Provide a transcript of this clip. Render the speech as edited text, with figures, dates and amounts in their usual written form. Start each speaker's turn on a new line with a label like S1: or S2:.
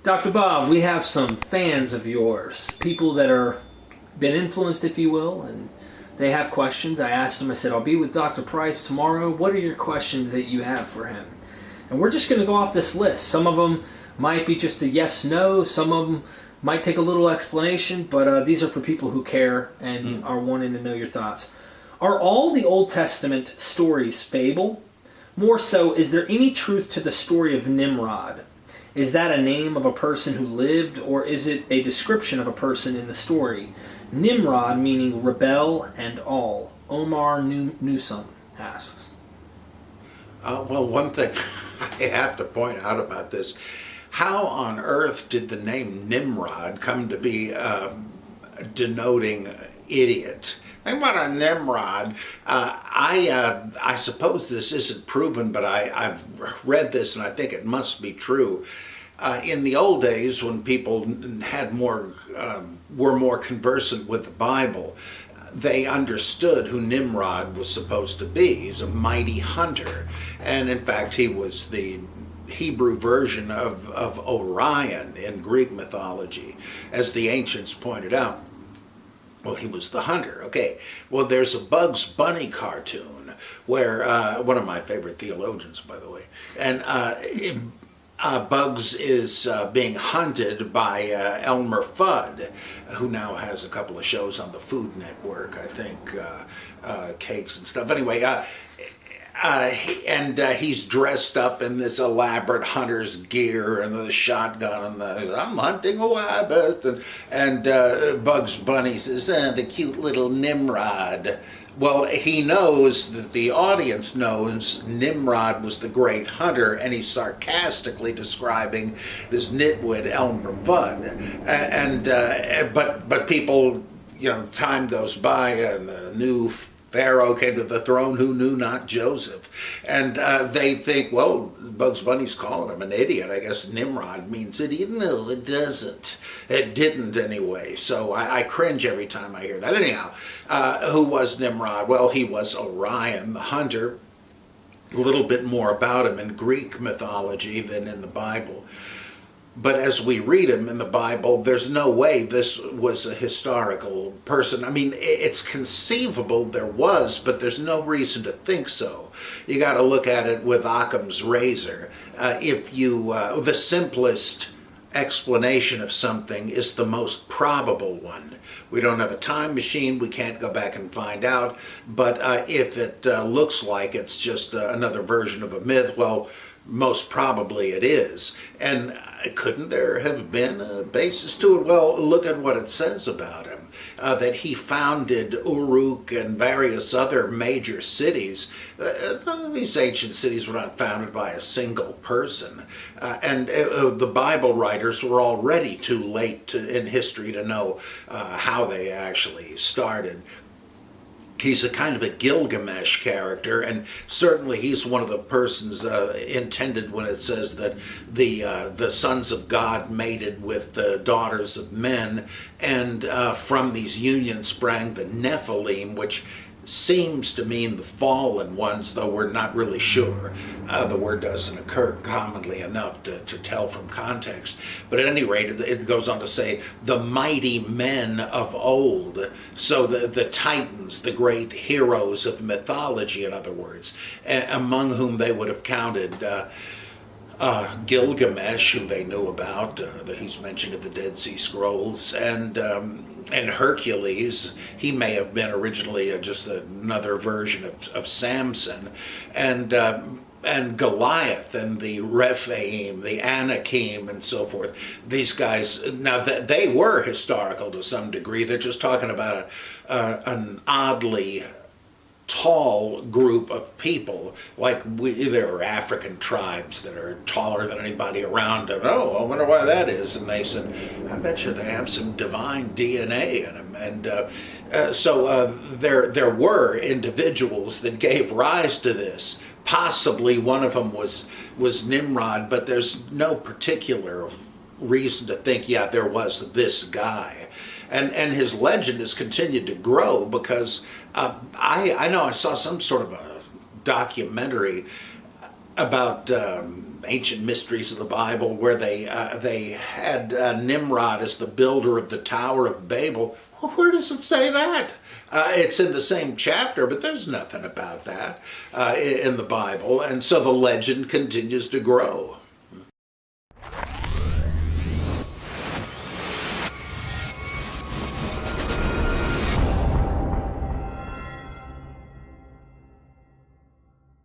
S1: Dr. Bob, we have some fans of yours, people that are been influenced, if you will, and they have questions. I asked them, I said, I'll be with Dr. Price tomorrow. What are your questions that you have for him? And we're just going to go off this list. Some of them might be just a yes, no. Some of them might take a little explanation, but these are for people who care and are wanting to know your thoughts. Are all the Old Testament stories fable? More so, is there any truth to the story of Nimrod? Is that a name of a person who lived, or is it a description of a person in the story? Nimrod meaning rebel and all. Omar Newsom asks.
S2: Well, one thing I have to point out about this, how on earth did the name Nimrod come to be denoting idiot? Think about a Nimrod. I suppose this isn't proven, but I've read this and I think it must be true. In the old days, when people had were more conversant with the Bible, they understood who Nimrod was supposed to be. He's a mighty hunter, and in fact, he was the Hebrew version of Orion in Greek mythology, as the ancients pointed out. Well, he was the hunter. Okay. Well, there's a Bugs Bunny cartoon where one of my favorite theologians, by the way, and Bugs is being hunted by Elmer Fudd, who now has a couple of shows on the Food Network, I think, cakes and stuff. Anyway, he's dressed up in this elaborate hunter's gear and the shotgun and I'm hunting a rabbit, and Bugs Bunny says, the cute little Nimrod. Well, he knows that the audience knows Nimrod was the great hunter, and he's sarcastically describing this nitwit Elmer Fudd. But people, time goes by, and the new Pharaoh came to the throne who knew not Joseph. And they think, well, Bugs Bunny's calling him an idiot. I guess Nimrod means idiot. No, it doesn't. It didn't anyway. So I cringe every time I hear that. Anyhow, who was Nimrod? Well, he was Orion, the hunter. A little bit more about him in Greek mythology than in the Bible. But as we read him in the Bible, there's no way this was a historical person. I mean, it's conceivable there was, but there's no reason to think so. You got to look at it with Occam's razor. The simplest explanation of something is the most probable one. We don't have a time machine, we can't go back and find out, but if it looks like it's just another version of a myth, well, most probably it is. And couldn't there have been a basis to it? Well, look at what it says about him, that he founded Uruk and various other major cities. These ancient cities were not founded by a single person. And the Bible writers were already too late in history to know how they actually started. He's a kind of a Gilgamesh character, and certainly he's one of the persons intended when it says that the sons of God mated with the daughters of men, and from these unions sprang the Nephilim, which seems to mean the fallen ones, though we're not really sure. The word doesn't occur commonly enough to tell from context. But at any rate, it goes on to say, the mighty men of old. So the Titans, the great heroes of mythology, in other words, among whom they would have counted Gilgamesh, who they knew about, that he's mentioned in the Dead Sea Scrolls, and Hercules. He may have been originally just another version of Samson, and Goliath and the Rephaim, the Anakim, and so forth. These guys, now that they were historical to some degree, they're just talking about an oddly tall group of people, like there are African tribes that are taller than anybody around them. Oh, I wonder why that is. And they said, I bet you they have some divine DNA in them. And so there were individuals that gave rise to this. Possibly one of them was Nimrod, but there's no particular reason to think, yeah, there was this guy. And his legend has continued to grow because I know I saw some sort of a documentary about ancient mysteries of the Bible where they had Nimrod as the builder of the Tower of Babel. Well, where does it say that? It's in the same chapter, but there's nothing about that in the Bible. And so the legend continues to grow.